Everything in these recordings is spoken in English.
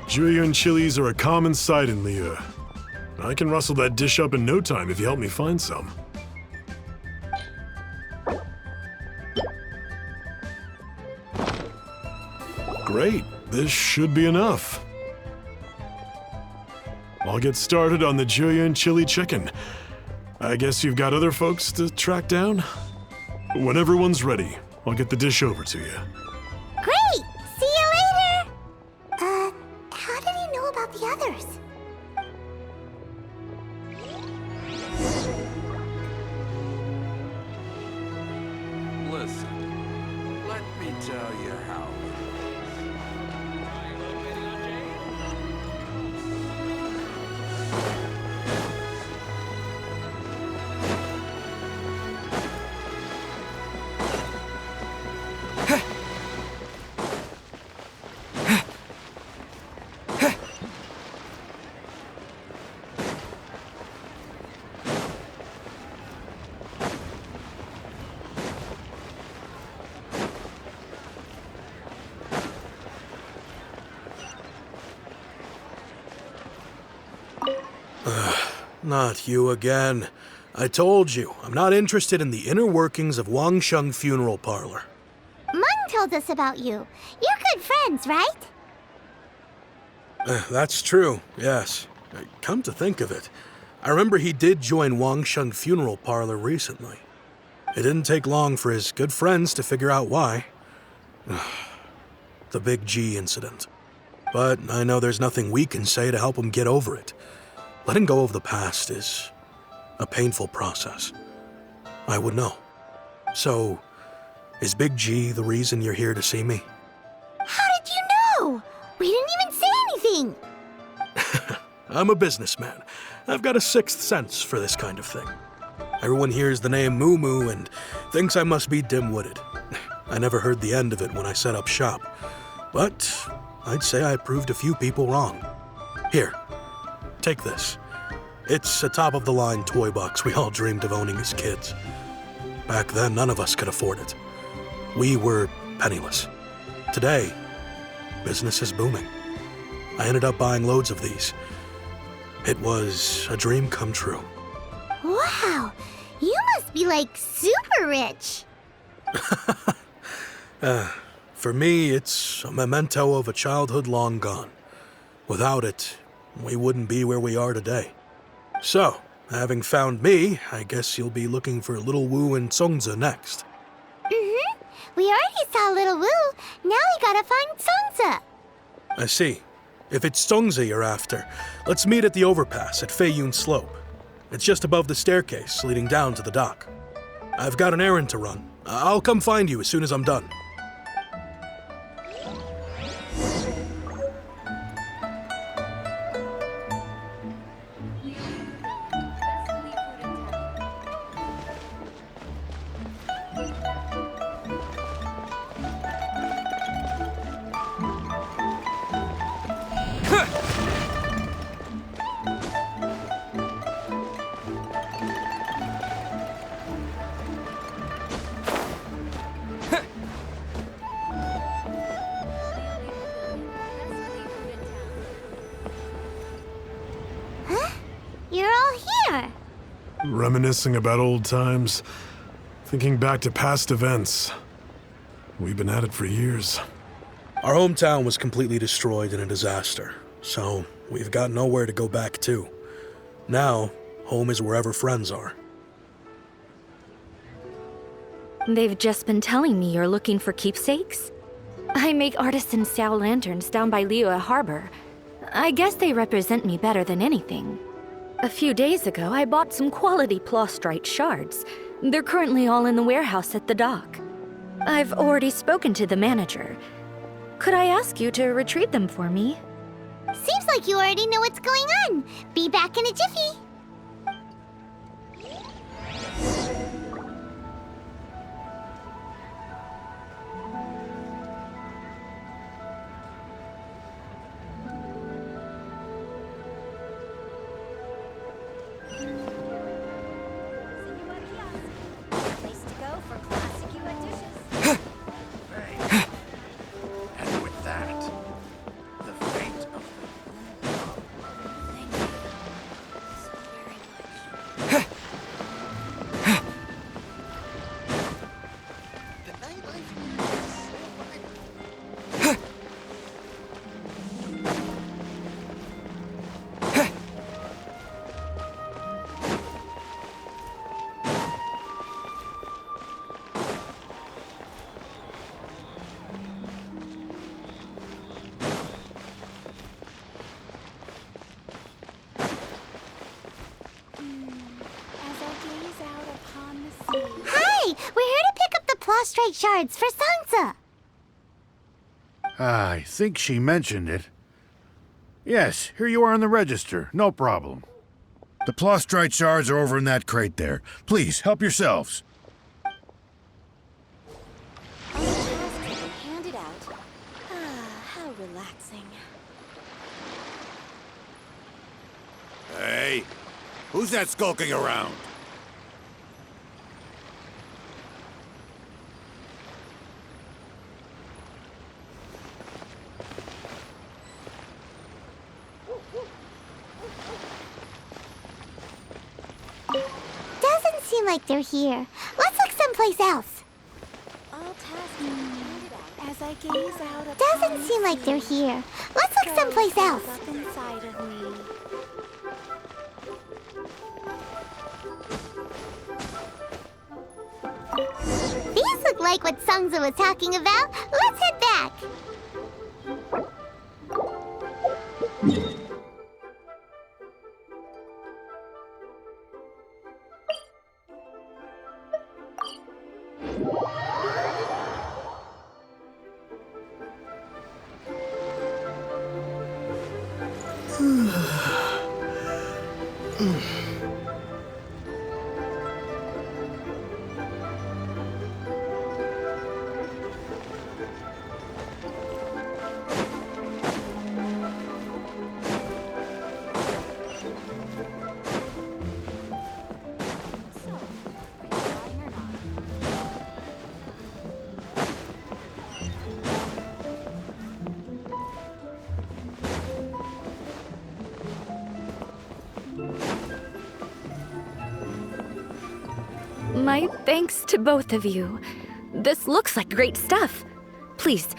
Julian chilies are a common sight in Liyue. I can rustle that dish up in no time if you help me find some. Great, this should be enough. I'll get started on the Julian chili chicken. I guess you've got other folks to track down? When everyone's ready, I'll get the dish over to you. Great! See you later! How did he know about the others? Listen, let me tell you how Not you again. I told you, I'm not interested in the inner workings of Wangsheng Funeral Parlor. Meng told us about you. You're good friends, right? That's true, yes. Come to think of it, I remember he did join Wangsheng Funeral Parlor recently. It didn't take long for his good friends to figure out why. The Big G incident. But I know there's nothing we can say to help him get over it. Letting go of the past is a painful process. I would know. So, is Big G the reason you're here to see me? How did you know? We didn't even say anything! I'm a businessman. I've got a sixth sense for this kind of thing. Everyone hears the name Moo Moo and thinks I must be dim-witted. I never heard the end of it when I set up shop. But I'd say I proved a few people wrong. Here. Take this. It's a top-of-the-line toy box we all dreamed of owning as kids. Back then, none of us could afford it. We were penniless. Today, business is booming. I ended up buying loads of these. It was a dream come true. Wow! You must be, like, super rich! For me, it's a memento of a childhood long gone. Without it, we wouldn't be where we are today. So, having found me, I guess you'll be looking for Little Wu and Songza next. Mm-hmm. We already saw Little Wu. Now we gotta find Songza. I see. If it's Songza you're after, let's meet at the overpass at Feiyun Slope. It's just above the staircase leading down to the dock. I've got an errand to run. I'll come find you as soon as I'm done. You're all here. Reminiscing about old times, thinking back to past events. We've been at it for years. Our hometown was completely destroyed in a disaster, so we've got nowhere to go back to. Now, home is wherever friends are. They've just been telling me you're looking for keepsakes. I make artisan Sao lanterns down by Liyue Harbor. I guess they represent me better than anything. A few days ago, I bought some quality plastrite shards. They're currently all in the warehouse at the dock. I've already spoken to the manager. Could I ask you to retrieve them for me? Seems like you already know what's going on. Be back in a jiffy. Place to go for classic US dishes. And with that, the fate of Thank you so very much. the nightlife is so vibrant. As I gaze out upon the sea. Hi! We're here to pick up the Plostrite shards for Sansa. I think she mentioned it. Yes, here you are on the register. No problem. The Plostrite shards are over in that crate there. Please, help yourselves. All the tasks have been handed out. Ah, how relaxing. Hey, who's that skulking around? Doesn't seem like they're here. Let's look someplace else. All tasks have been handed out. As I gaze out upon Doesn't seem like they're here. Let's look someplace else. Up inside of me. These look like what Sansa was talking about. Let's head back. My thanks to both of you. This looks like great stuff. Please,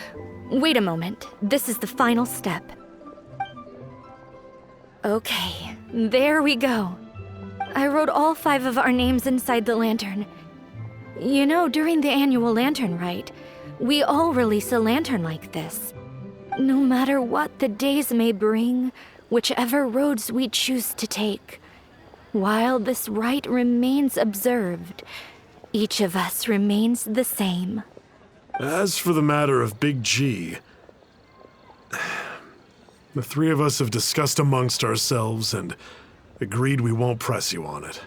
wait a moment. This is the final step. Okay, there we go. I wrote all 5 of our names inside the lantern. You know, during the annual lantern rite, we all release a lantern like this. No matter what the days may bring, whichever roads we choose to take, while this rite remains observed, each of us remains the same. As for the matter of Big G, the 3 of us have discussed amongst ourselves and agreed we won't press you on it.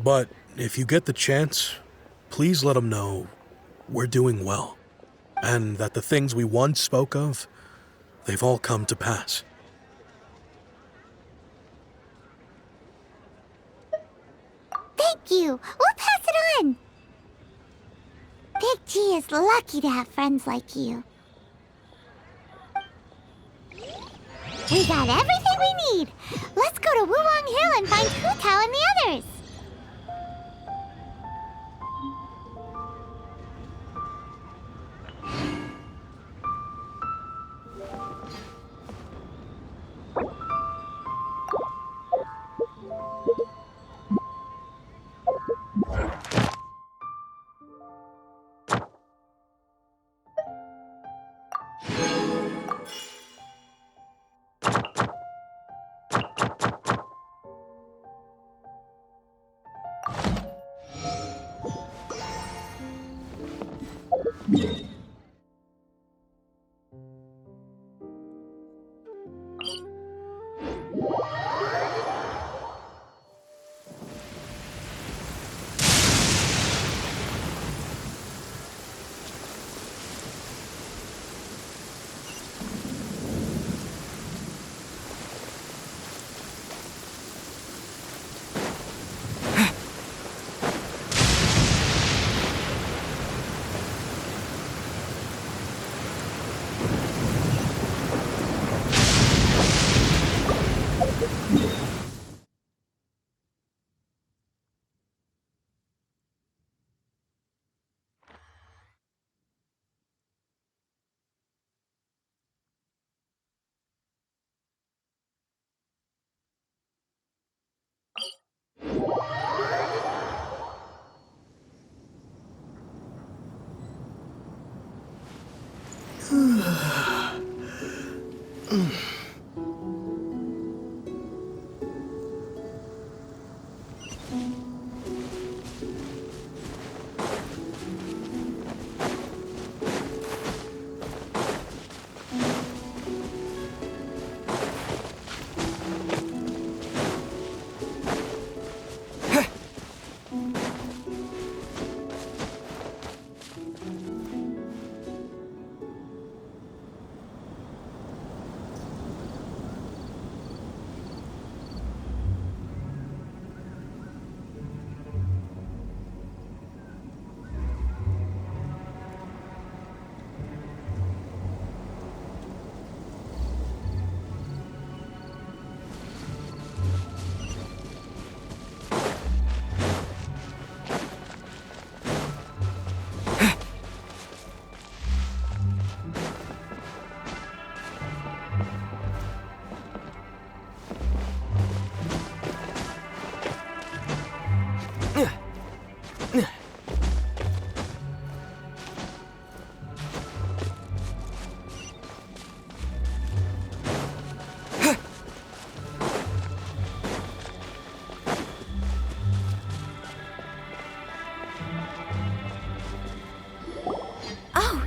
But if you get the chance, please let them know we're doing well, and that the things we once spoke of, they've all come to pass. Thank you. We'll pass it on. Big G is lucky to have friends like you. We got everything we need. Let's go to Wulong Hill and find Hu Tao and the others.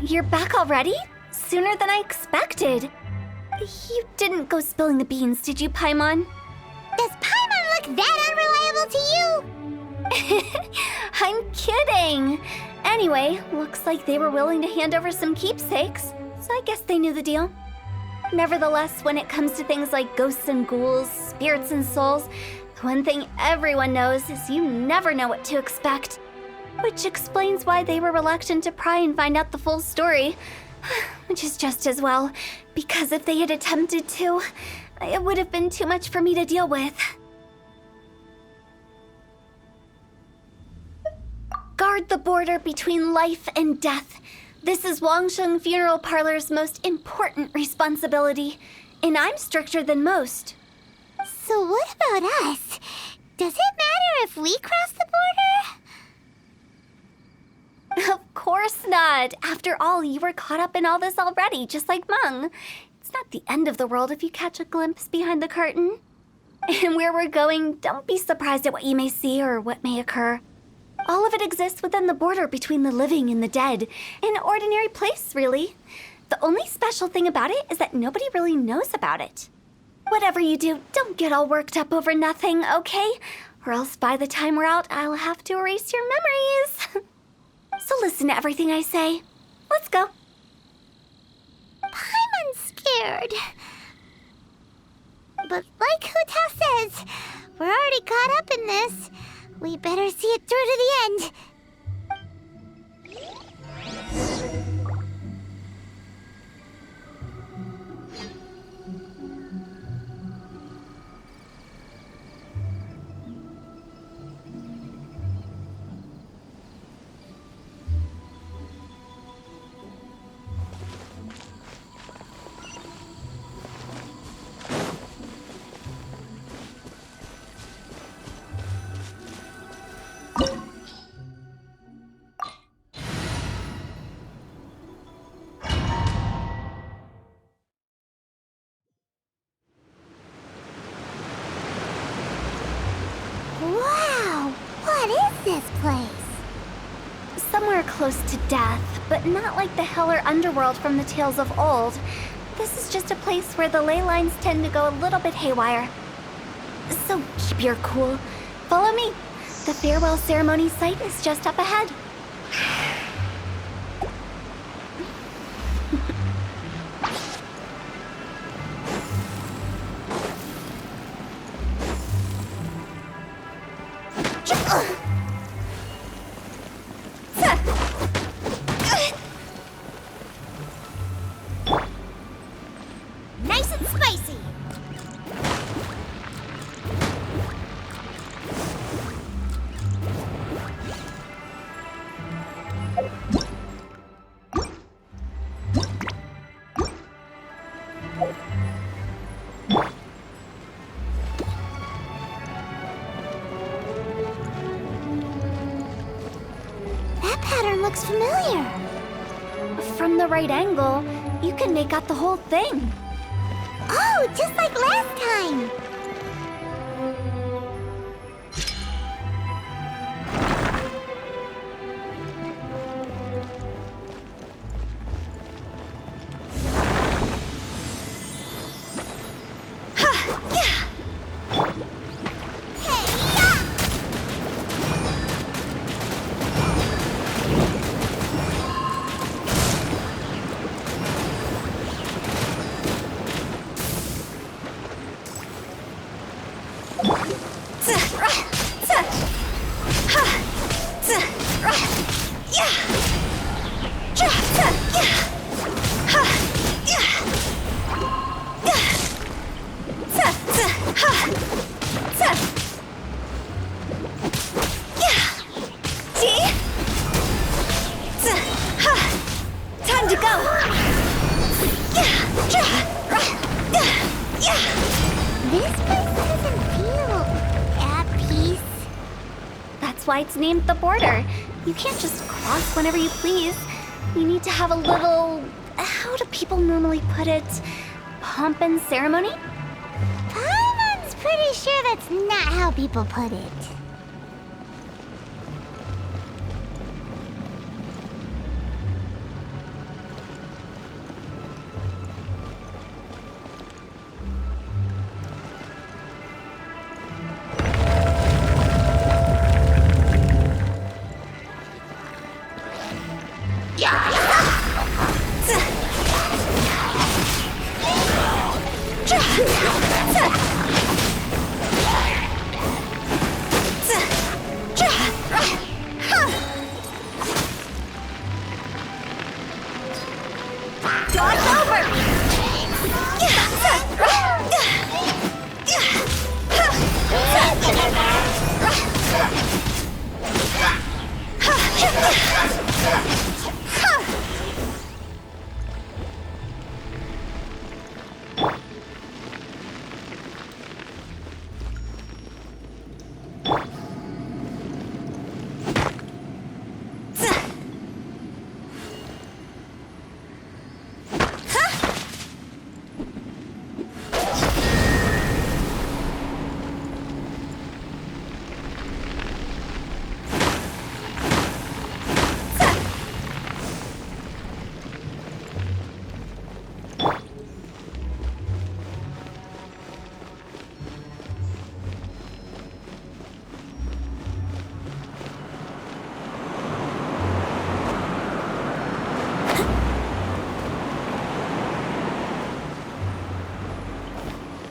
You're back already? Sooner than I expected. You didn't go spilling the beans, did you, Paimon? Does Paimon look that unreliable to you? I'm kidding. Anyway, looks like they were willing to hand over some keepsakes, so I guess they knew the deal. Nevertheless, when it comes to things like ghosts and ghouls, spirits and souls, the one thing everyone knows is you never know what to expect. Which explains why they were reluctant to pry and find out the full story. Which is just as well, because if they had attempted to, it would have been too much for me to deal with. Guard the border between life and death. This is Wangsheng Funeral Parlor's most important responsibility, and I'm stricter than most. So what about us? Does it matter if we cross the border? Of course not. After all, you were caught up in all this already, just like Meng. It's not the end of the world if you catch a glimpse behind the curtain. And where we're going, don't be surprised at what you may see or what may occur. All of it exists within the border between the living and the dead. An ordinary place, really. The only special thing about it is that nobody really knows about it. Whatever you do, don't get all worked up over nothing, okay? Or else by the time we're out, I'll have to erase your memories. So listen to everything I say. Let's go. Paimon's scared. But like Hu Tao says, we're already caught up in this. We better see it through to the end. Wow! What is this place? Somewhere close to death, but not like the hell or underworld from the tales of old. This is just a place where the ley lines tend to go a little bit haywire. So keep your cool. Follow me. The farewell ceremony site is just up ahead. Nice and spicy. That pattern looks familiar. From the right angle, you can make out the whole thing. Oh, just like last time. Time to go. This place doesn't feel at peace. That's why it's named the border. You can't just cross whenever you please. You need to have a little... how do people normally put it? Pomp and ceremony? Paimon's pretty sure that's not how people put it.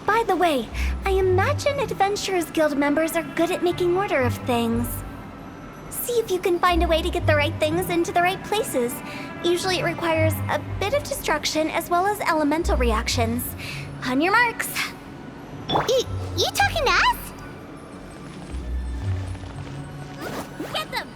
By the way, I imagine Adventurers Guild members are good at making order of things. See if you can find a way to get the right things into the right places. Usually it requires a bit of destruction as well as elemental reactions. On your marks. You talking to us? Get them!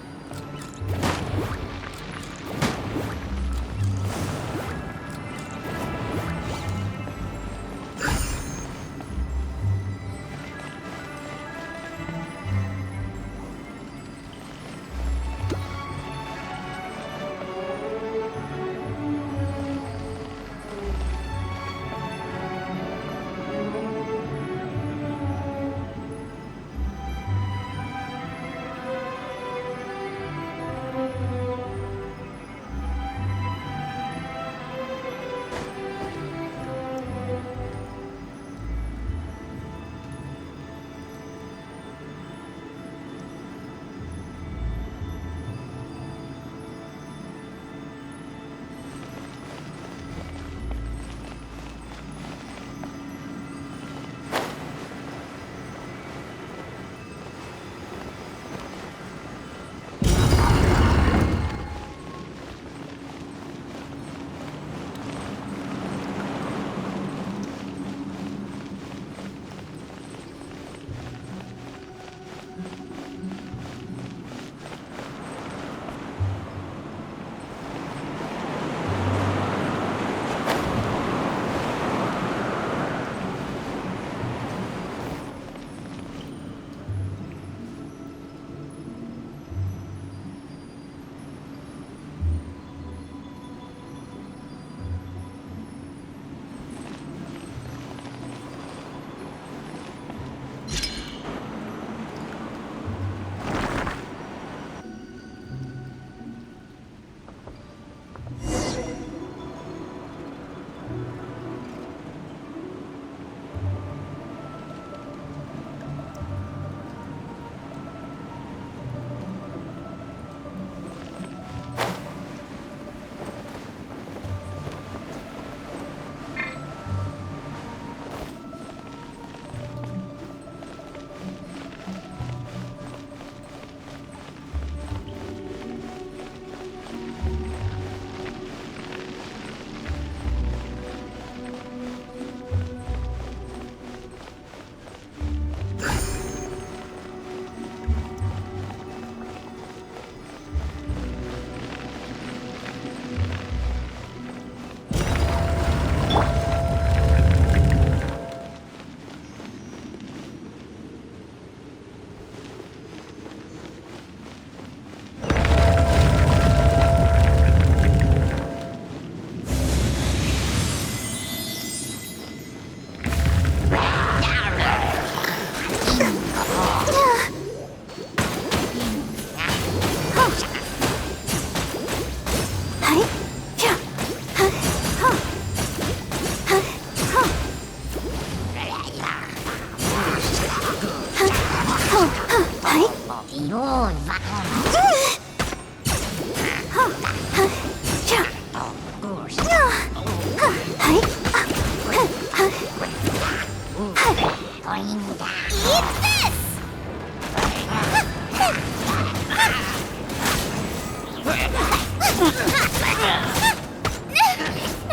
Now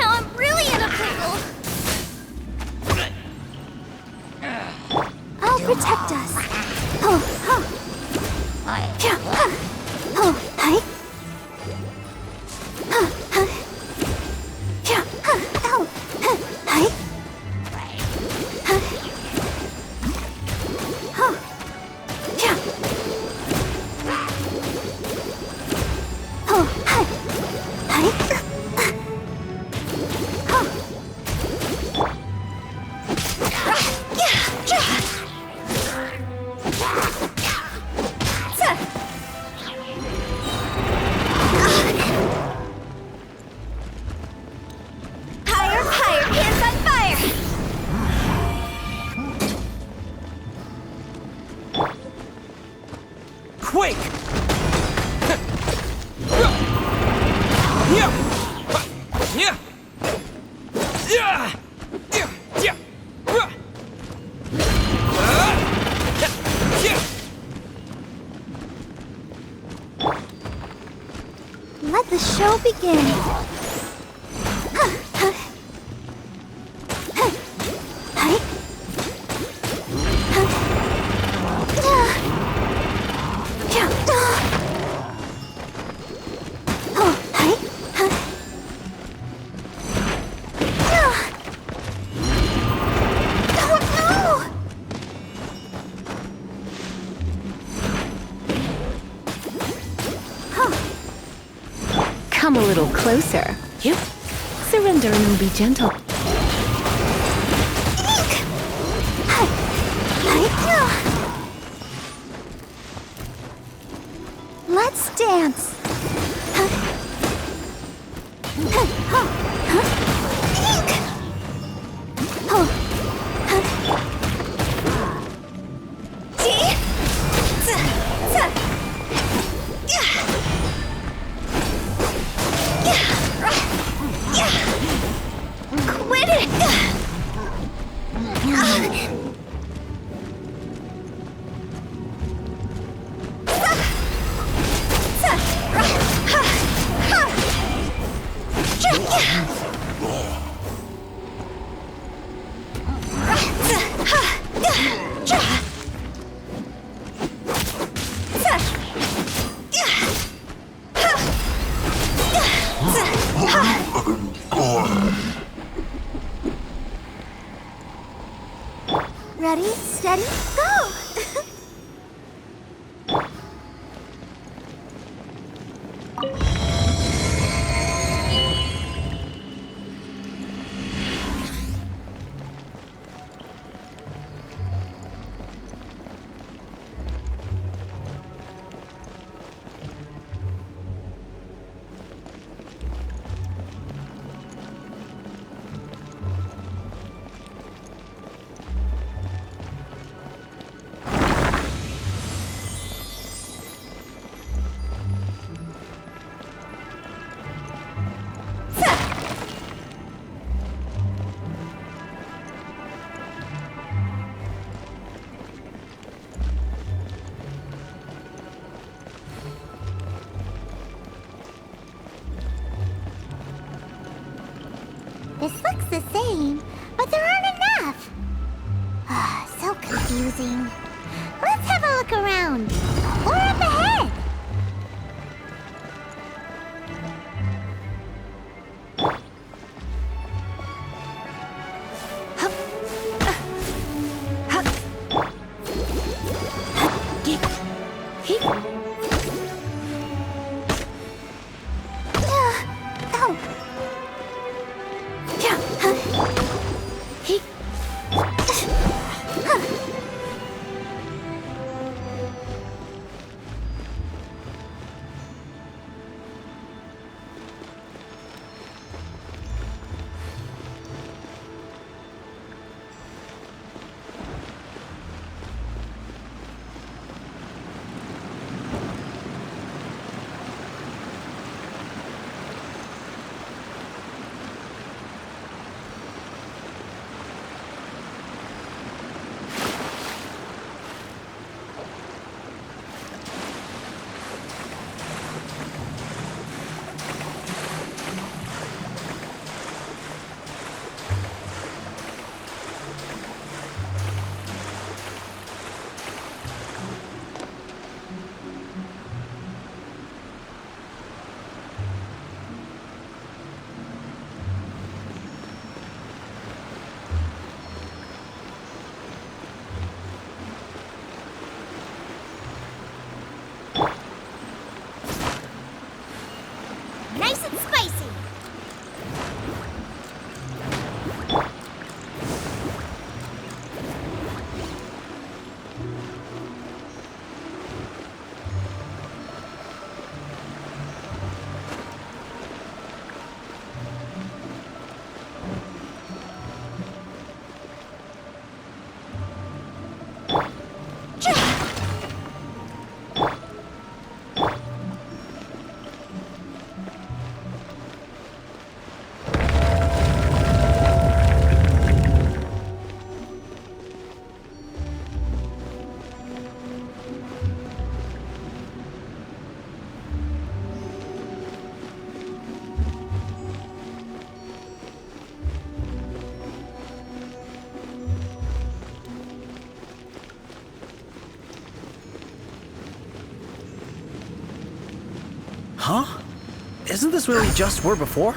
I'm really in a pickle. I'll protect us. Quake! Let the show begin. Come a little closer. Yep. Surrender and we'll be gentle. Let's dance. Quit it! Ready, steady, go! This looks the same, but there aren't enough. So confusing. Let's have a look around. Or up ahead. Huh? Isn't this where we just were before?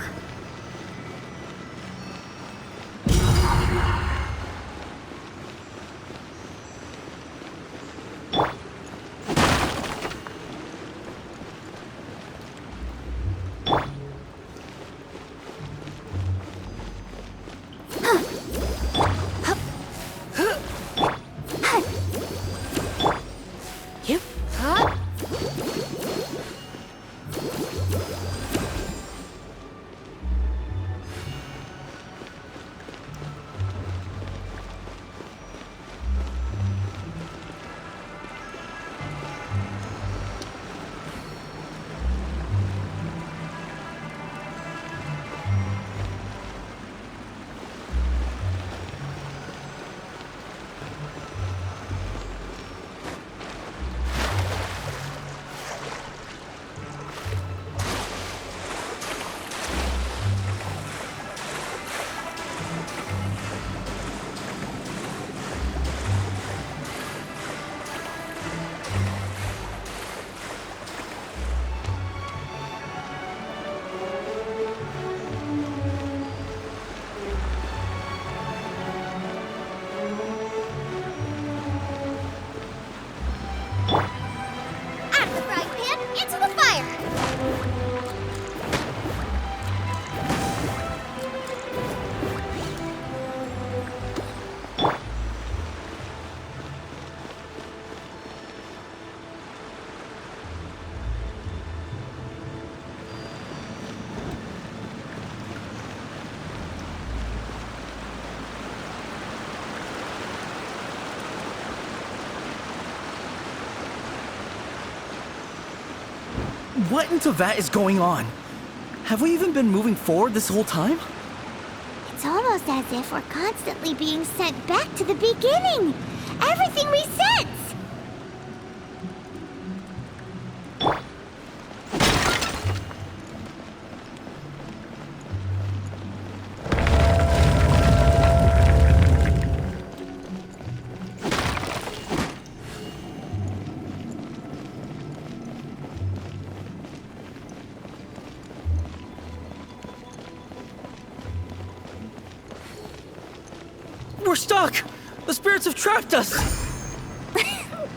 What in Teyvat is going on? Have we even been moving forward this whole time? It's almost as if we're constantly being sent back to the beginning. Everything resets. We're stuck! The spirits have trapped us!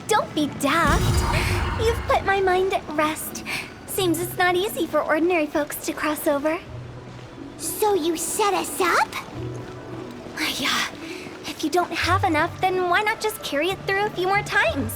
Don't be daft. You've put my mind at rest. Seems it's not easy for ordinary folks to cross over. So you set us up? Yeah. If you don't have enough, then why not just carry it through a few more times?